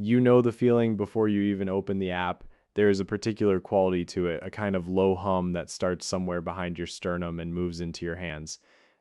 You know the feeling before you even open the app. There is a particular quality to it, a kind of low hum that starts somewhere behind your sternum and moves into your hands.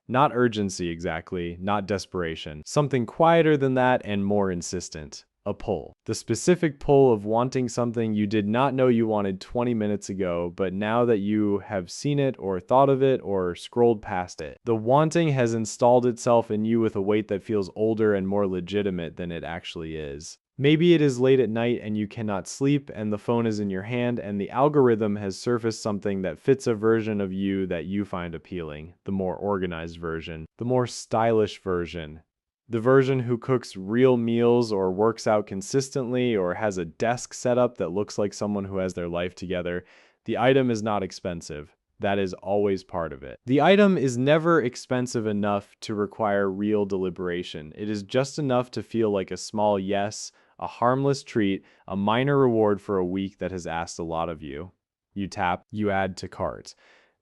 Not urgency exactly, not desperation. Something quieter than that and more insistent. A pull. The specific pull of wanting something you did not know you wanted 20 minutes ago, but now that you have seen it or thought of it or scrolled past it, the wanting has installed itself in you with a weight that feels older and more legitimate than it actually is. Maybe it is late at night and you cannot sleep, and the phone is in your hand, and the algorithm has surfaced something that fits a version of you that you find appealing. The more organized version, the more stylish version. The version who cooks real meals or works out consistently or has a desk setup that looks like someone who has their life together. The item is not expensive. That is always part of it. The item is never expensive enough to require real deliberation. It is just enough to feel like a small yes, a harmless treat, a minor reward for a week that has asked a lot of you. You tap, you add to cart.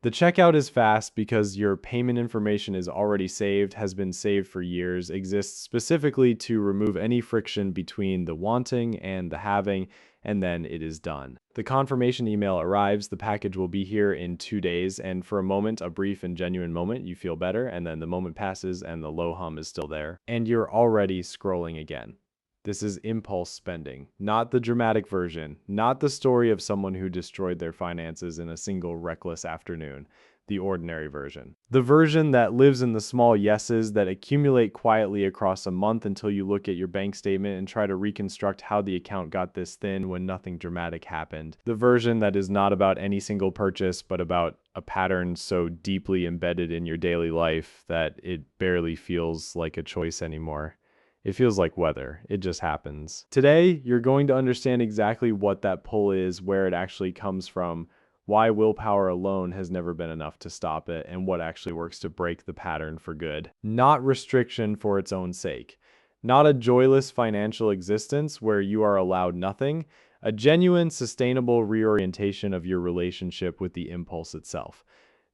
The checkout is fast because your payment information is already saved, has been saved for years, exists specifically to remove any friction between the wanting and the having, and then it is done. The confirmation email arrives, the package will be here in 2 days, and for a moment, a brief and genuine moment, you feel better, and then the moment passes and the low hum is still there, and you're already scrolling again. This is impulse spending, not the dramatic version, not the story of someone who destroyed their finances in a single reckless afternoon, the ordinary version. The version that lives in the small yeses that accumulate quietly across a month until you look at your bank statement and try to reconstruct how the account got this thin when nothing dramatic happened. The version that is not about any single purchase, but about a pattern so deeply embedded in your daily life that it barely feels like a choice anymore. It feels like weather. It just happens. Today, you're going to understand exactly what that pull is, where it actually comes from, why willpower alone has never been enough to stop it, and what actually works to break the pattern for good. Not restriction for its own sake. Not a joyless financial existence where you are allowed nothing. A genuine, sustainable reorientation of your relationship with the impulse itself.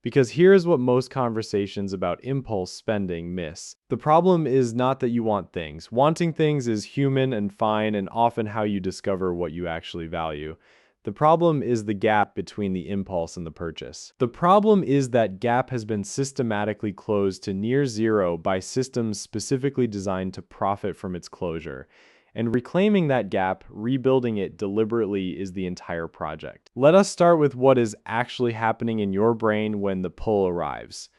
Because here's what most conversations about impulse spending miss. The problem is not that you want things. Wanting things is human and fine and often how you discover what you actually value. The problem is the gap between the impulse and the purchase. The problem is that gap has been systematically closed to near zero by systems specifically designed to profit from its closure. And reclaiming that gap, rebuilding it deliberately is the entire project. Let us start with what is actually happening in your brain when the pull arrives.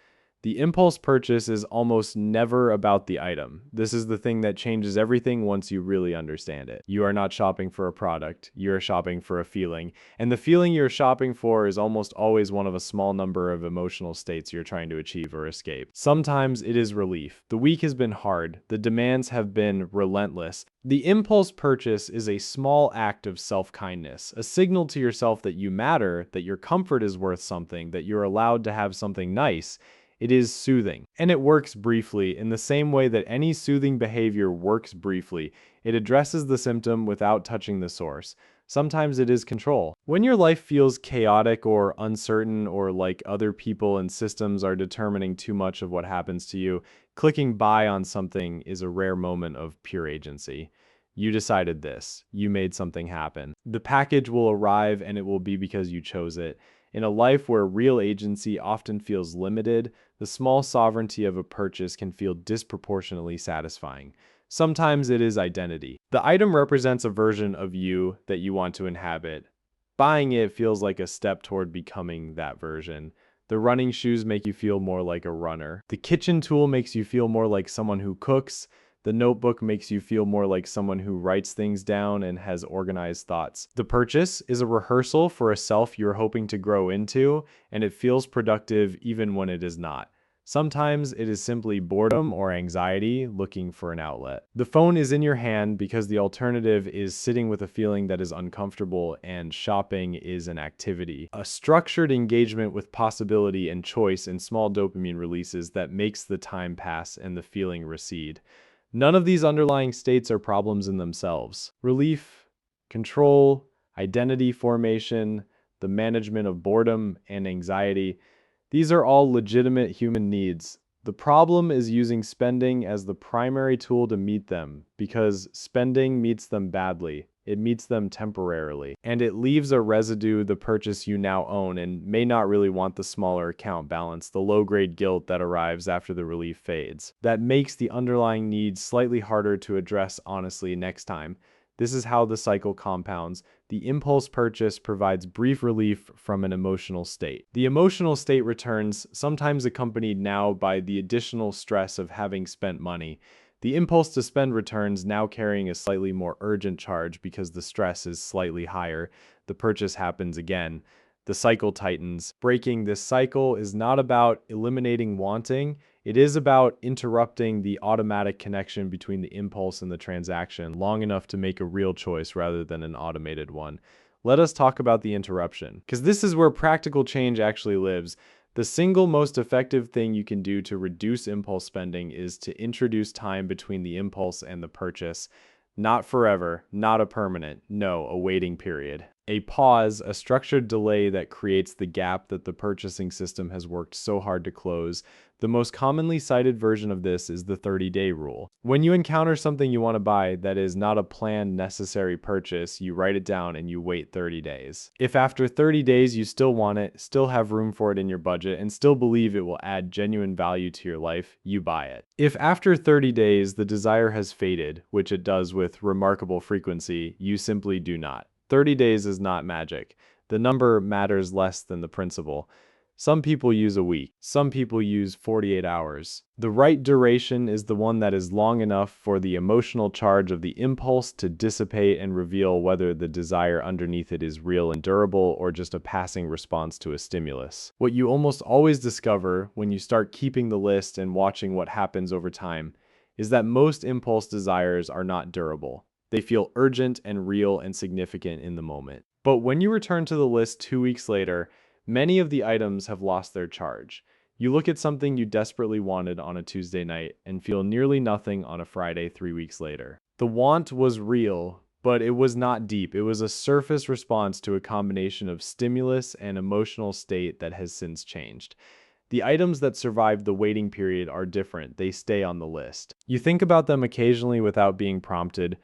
The impulse purchase is almost never about the item. This is the thing that changes everything once you really understand it. You are not shopping for a product, you're shopping for a feeling. And the feeling you're shopping for is almost always one of a small number of emotional states you're trying to achieve or escape. Sometimes it is relief. The week has been hard. The demands have been relentless. The impulse purchase is a small act of self-kindness, a signal to yourself that you matter, that your comfort is worth something, that you're allowed to have something nice. It is soothing, and it works briefly in the same way that any soothing behavior works briefly. It addresses the symptom without touching the source. Sometimes it is control. When your life feels chaotic or uncertain or like other people and systems are determining too much of what happens to you, clicking buy on something is a rare moment of pure agency. You decided this. You made something happen. The package will arrive and it will be because you chose it. In a life where real agency often feels limited, the small sovereignty of a purchase can feel disproportionately satisfying. Sometimes it is identity. The item represents a version of you that you want to inhabit. Buying it feels like a step toward becoming that version. The running shoes make you feel more like a runner. The kitchen tool makes you feel more like someone who cooks. The notebook makes you feel more like someone who writes things down and has organized thoughts. The purchase is a rehearsal for a self you're hoping to grow into, and it feels productive even when it is not. Sometimes it is simply boredom or anxiety looking for an outlet. The phone is in your hand because the alternative is sitting with a feeling that is uncomfortable, and shopping is an activity. A structured engagement with possibility and choice and small dopamine releases that makes the time pass and the feeling recede. None of these underlying states are problems in themselves. Relief, control, identity formation, the management of boredom and anxiety, these are all legitimate human needs. The problem is using spending as the primary tool to meet them, because spending meets them badly. It meets them temporarily, and it leaves a residue the purchase you now own and may not really want the smaller account balance, the low-grade guilt that arrives after the relief fades. That makes the underlying needs slightly harder to address honestly next time. This is how the cycle compounds. The impulse purchase provides brief relief from an emotional state. The emotional state returns, sometimes accompanied now by the additional stress of having spent money. The impulse to spend returns, now carrying a slightly more urgent charge because the stress is slightly higher. The purchase happens again. The cycle tightens. Breaking this cycle is not about eliminating wanting. It is about interrupting the automatic connection between the impulse and the transaction long enough to make a real choice rather than an automated one. Let us talk about the interruption, because this is where practical change actually lives. The single most effective thing you can do to reduce impulse spending is to introduce time between the impulse and the purchase. Not forever, not a permanent, no, a waiting period. A pause, a structured delay that creates the gap that the purchasing system has worked so hard to close. The most commonly cited version of this is the 30-day rule. When you encounter something you want to buy that is not a planned necessary purchase, you write it down and you wait 30 days. If after 30 days you still want it, still have room for it in your budget, and still believe it will add genuine value to your life, you buy it. If after 30 days the desire has faded, which it does with remarkable frequency, you simply do not. 30 days is not magic. The number matters less than the principle. Some people use a week. Some people use 48 hours. The right duration is the one that is long enough for the emotional charge of the impulse to dissipate and reveal whether the desire underneath it is real and durable or just a passing response to a stimulus. What you almost always discover when you start keeping the list and watching what happens over time is that most impulse desires are not durable. They feel urgent and real and significant in the moment. But when you return to the list 2 weeks later, many of the items have lost their charge. You look at something you desperately wanted on a Tuesday night and feel nearly nothing on a Friday 3 weeks later. The want was real, but it was not deep. It was a surface response to a combination of stimulus and emotional state that has since changed. The items that survive the waiting period are different. They stay on the list. You think about them occasionally without being prompted.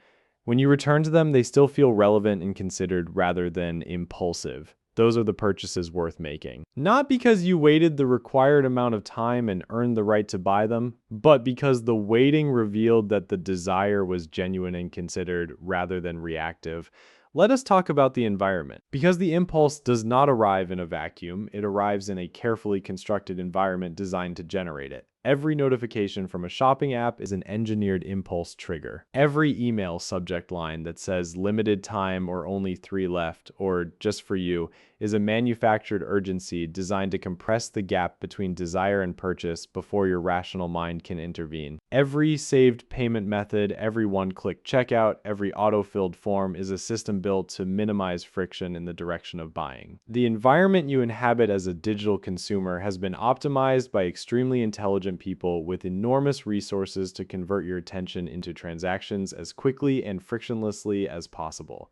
When you return to them, they still feel relevant and considered rather than impulsive. Those are the purchases worth making. Not because you waited the required amount of time and earned the right to buy them, but because the waiting revealed that the desire was genuine and considered rather than reactive. Let us talk about the environment. Because the impulse does not arrive in a vacuum, it arrives in a carefully constructed environment designed to generate it. Every notification from a shopping app is an engineered impulse trigger. Every email subject line that says limited time or only 3 left or just for you is a manufactured urgency designed to compress the gap between desire and purchase before your rational mind can intervene. Every saved payment method, every one-click checkout, every auto-filled form is a system built to minimize friction in the direction of buying. The environment you inhabit as a digital consumer has been optimized by extremely intelligent people with enormous resources to convert your attention into transactions as quickly and frictionlessly as possible.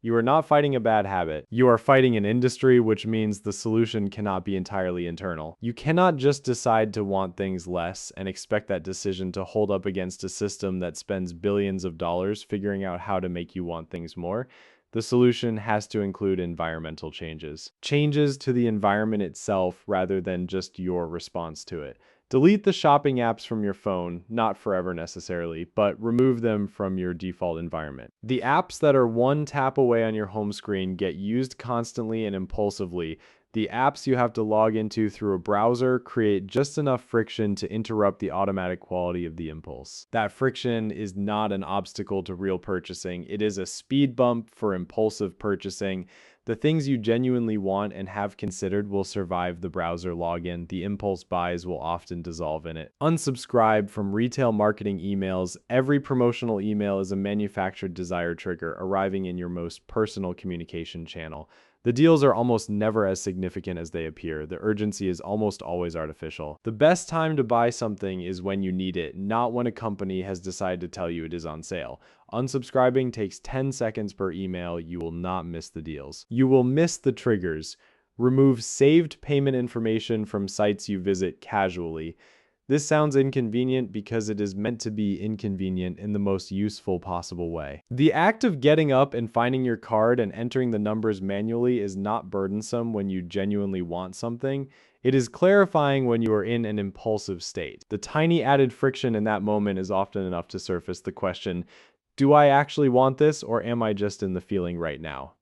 You are not fighting a bad habit. You are fighting an industry, which means the solution cannot be entirely internal. You cannot just decide to want things less and expect that decision to hold up against a system that spends billions of dollars figuring out how to make you want things more. The solution has to include environmental changes. Changes to the environment itself rather than just your response to it. Delete the shopping apps from your phone, not forever necessarily, but remove them from your default environment. The apps that are one tap away on your home screen get used constantly and impulsively. The apps you have to log into through a browser create just enough friction to interrupt the automatic quality of the impulse. That friction is not an obstacle to real purchasing. It is a speed bump for impulsive purchasing. The things you genuinely want and have considered will survive the browser login. The impulse buys will often dissolve in it. Unsubscribe from retail marketing emails. Every promotional email is a manufactured desire trigger arriving in your most personal communication channel. The deals are almost never as significant as they appear. The urgency is almost always artificial. The best time to buy something is when you need it, not when a company has decided to tell you it is on sale. Unsubscribing takes 10 seconds per email. You will not miss the deals. You will miss the triggers. Remove saved payment information from sites you visit casually. This sounds inconvenient because it is meant to be inconvenient in the most useful possible way. The act of getting up and finding your card and entering the numbers manually is not burdensome when you genuinely want something. It is clarifying when you are in an impulsive state. The tiny added friction in that moment is often enough to surface the question, do I actually want this, or am I just in the feeling right now?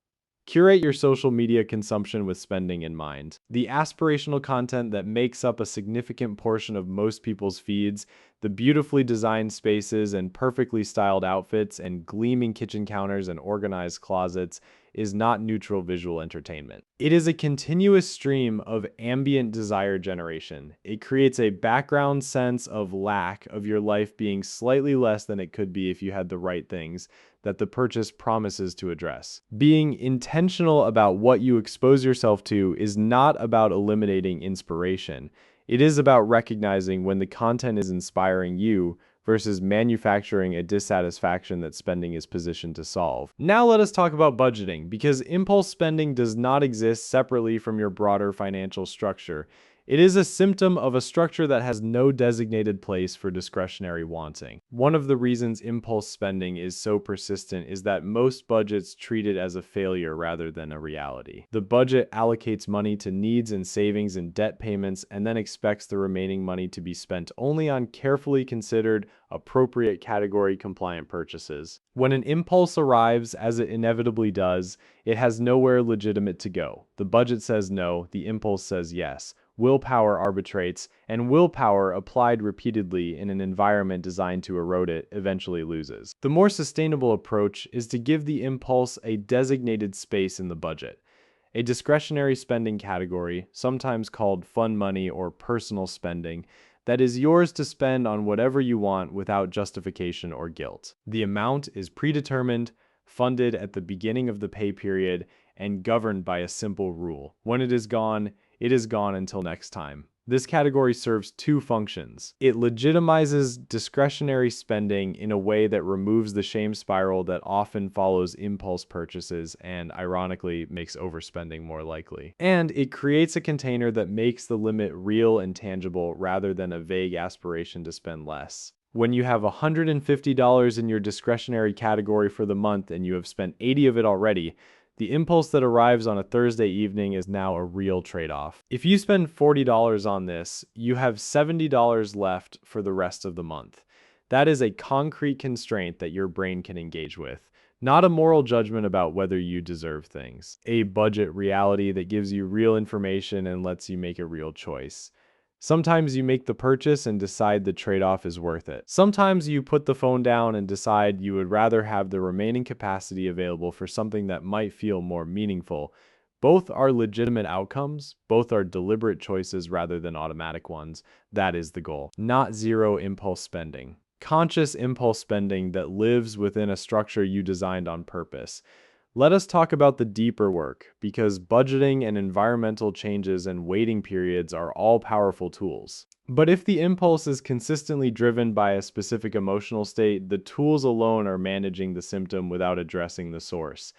Curate your social media consumption with spending in mind. The aspirational content that makes up a significant portion of most people's feeds, the beautifully designed spaces and perfectly styled outfits and gleaming kitchen counters and organized closets, is not neutral visual entertainment. It is a continuous stream of ambient desire generation. It creates a background sense of lack of your life being slightly less than it could be if you had the right things that the purchase promises to address. Being intentional about what you expose yourself to is not about eliminating inspiration. It is about recognizing when the content is inspiring you versus manufacturing a dissatisfaction that spending is positioned to solve. Now let us talk about budgeting, because impulse spending does not exist separately from your broader financial structure. It is a symptom of a structure that has no designated place for discretionary wanting. One of the reasons impulse spending is so persistent is that most budgets treat it as a failure rather than a reality. The budget allocates money to needs and savings and debt payments and then expects the remaining money to be spent only on carefully considered, appropriate category compliant purchases. When an impulse arrives, as it inevitably does, it has nowhere legitimate to go. The budget says no, the impulse says yes. Willpower arbitrates, and willpower applied repeatedly in an environment designed to erode it eventually loses. The more sustainable approach is to give the impulse a designated space in the budget. A discretionary spending category, sometimes called fun money or personal spending, that is yours to spend on whatever you want without justification or guilt. The amount is predetermined, funded at the beginning of the pay period, and governed by a simple rule. When it is gone until next time. This category serves two functions. It legitimizes discretionary spending in a way that removes the shame spiral that often follows impulse purchases and, ironically, makes overspending more likely. And it creates a container that makes the limit real and tangible rather than a vague aspiration to spend less. When you have $150 in your discretionary category for the month and you have spent 80 of it already, the impulse that arrives on a Thursday evening is now a real trade-off. If you spend $40 on this, you have $70 left for the rest of the month. That is a concrete constraint that your brain can engage with, not a moral judgment about whether you deserve things. A budget reality that gives you real information and lets you make a real choice. Sometimes you make the purchase and decide the trade-off is worth it. Sometimes you put the phone down and decide you would rather have the remaining capacity available for something that might feel more meaningful. Both are legitimate outcomes. Both are deliberate choices rather than automatic ones. That is the goal. Not zero impulse spending. Conscious impulse spending that lives within a structure you designed on purpose. Let us talk about the deeper work, because budgeting and environmental changes and waiting periods are all powerful tools. But if the impulse is consistently driven by a specific emotional state, the tools alone are managing the symptom without addressing the source.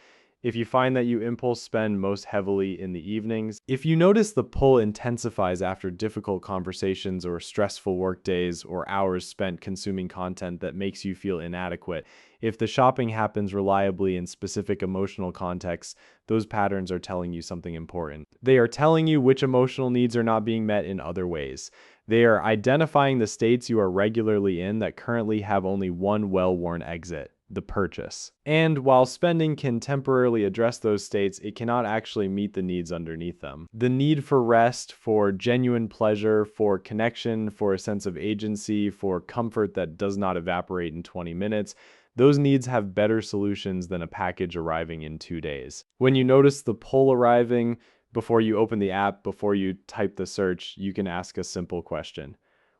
If you find that you impulse spend most heavily in the evenings, if you notice the pull intensifies after difficult conversations or stressful work days or hours spent consuming content that makes you feel inadequate, if the shopping happens reliably in specific emotional contexts, those patterns are telling you something important. They are telling you which emotional needs are not being met in other ways. They are identifying the states you are regularly in that currently have only one well-worn exit: the purchase. And while spending can temporarily address those states, it cannot actually meet the needs underneath them. The need for rest, for genuine pleasure, for connection, for a sense of agency, for comfort that does not evaporate in 20 minutes, those needs have better solutions than a package arriving in 2 days. When you notice the pull arriving, before you open the app, before you type the search, you can ask a simple question.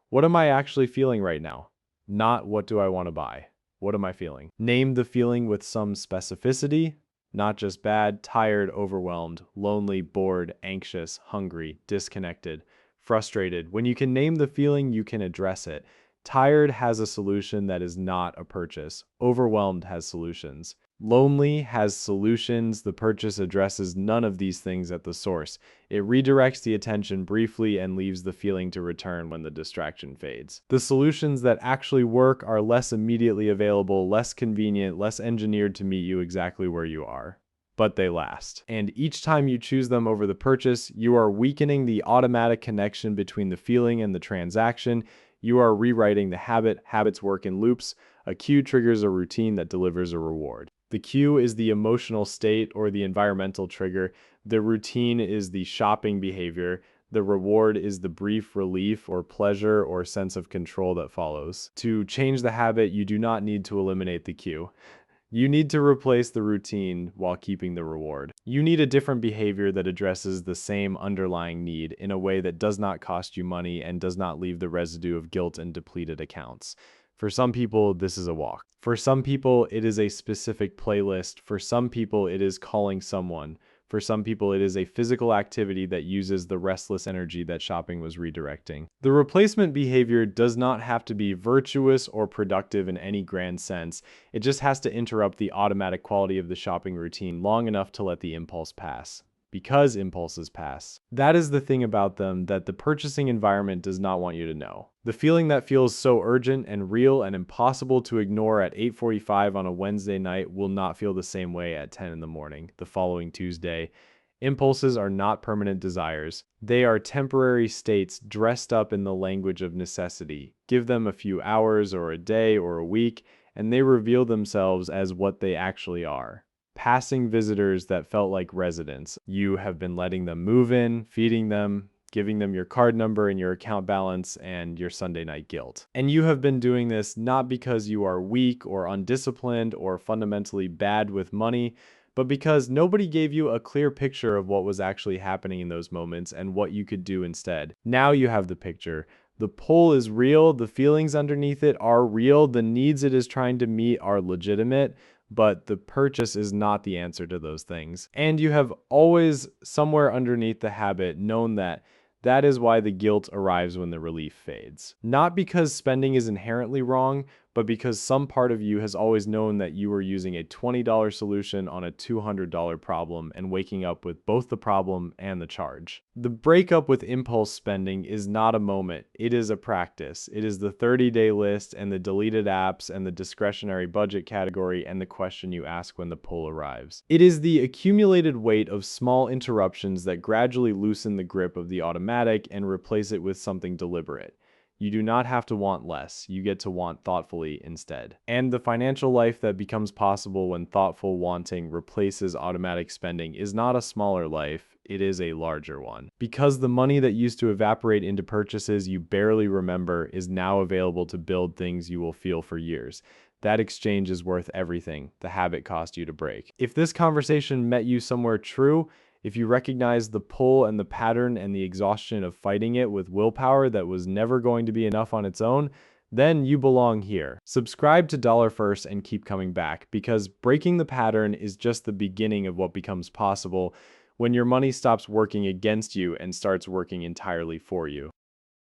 What am I actually feeling right now? Not what do I want to buy? What am I feeling? Name the feeling with some specificity, not just bad, tired, overwhelmed, lonely, bored, anxious, hungry, disconnected, frustrated. When you can name the feeling, you can address it. Tired has a solution that is not a purchase. Overwhelmed has solutions. Lonely has solutions. The purchase addresses none of these things at the source. It redirects the attention briefly and leaves the feeling to return when the distraction fades. The solutions that actually work are less immediately available, less convenient, less engineered to meet you exactly where you are. But they last. And each time you choose them over the purchase, you are weakening the automatic connection between the feeling and the transaction. You are rewriting the habit. Habits work in loops. A cue triggers a routine that delivers a reward. The cue is the emotional state or the environmental trigger. The routine is the shopping behavior. The reward is the brief relief or pleasure or sense of control that follows. To change the habit, you do not need to eliminate the cue. You need to replace the routine while keeping the reward. You need a different behavior that addresses the same underlying need in a way that does not cost you money and does not leave the residue of guilt and depleted accounts. For some people, this is a walk. For some people, it is a specific playlist. For some people, it is calling someone. For some people, it is a physical activity that uses the restless energy that shopping was redirecting. The replacement behavior does not have to be virtuous or productive in any grand sense. It just has to interrupt the automatic quality of the shopping routine long enough to let the impulse pass. Because impulses pass. That is the thing about them that the purchasing environment does not want you to know. The feeling that feels so urgent and real and impossible to ignore at 8:45 on a Wednesday night will not feel the same way at 10 in the morning the following Tuesday. Impulses are not permanent desires. They are temporary states dressed up in the language of necessity. Give them a few hours or a day or a week, and they reveal themselves as what they actually are. Passing visitors that felt like residents. You have been letting them move in, feeding them, giving them your card number and your account balance and your Sunday night guilt. And you have been doing this not because you are weak or undisciplined or fundamentally bad with money, but because nobody gave you a clear picture of what was actually happening in those moments and what you could do instead. Now you have the picture. The pull is real, the feelings underneath it are real, the needs it is trying to meet are legitimate, but the purchase is not the answer to those things. And you have always, somewhere underneath the habit, known that that is why the guilt arrives when the relief fades. Not because spending is inherently wrong, but because some part of you has always known that you were using a $20 solution on a $200 problem and waking up with both the problem and the charge. The breakup with impulse spending is not a moment, it is a practice. It is the 30-day list and the deleted apps and the discretionary budget category and the question you ask when the pull arrives. It is the accumulated weight of small interruptions that gradually loosen the grip of the automatic and replace it with something deliberate. You do not have to want less, you get to want thoughtfully instead. And the financial life that becomes possible when thoughtful wanting replaces automatic spending is not a smaller life, it is a larger one. Because the money that used to evaporate into purchases you barely remember is now available to build things you will feel for years. That exchange is worth everything the habit cost you to break. If this conversation met you somewhere true, if you recognize the pull and the pattern and the exhaustion of fighting it with willpower that was never going to be enough on its own, then you belong here. Subscribe to Dollar First and keep coming back, because breaking the pattern is just the beginning of what becomes possible when your money stops working against you and starts working entirely for you.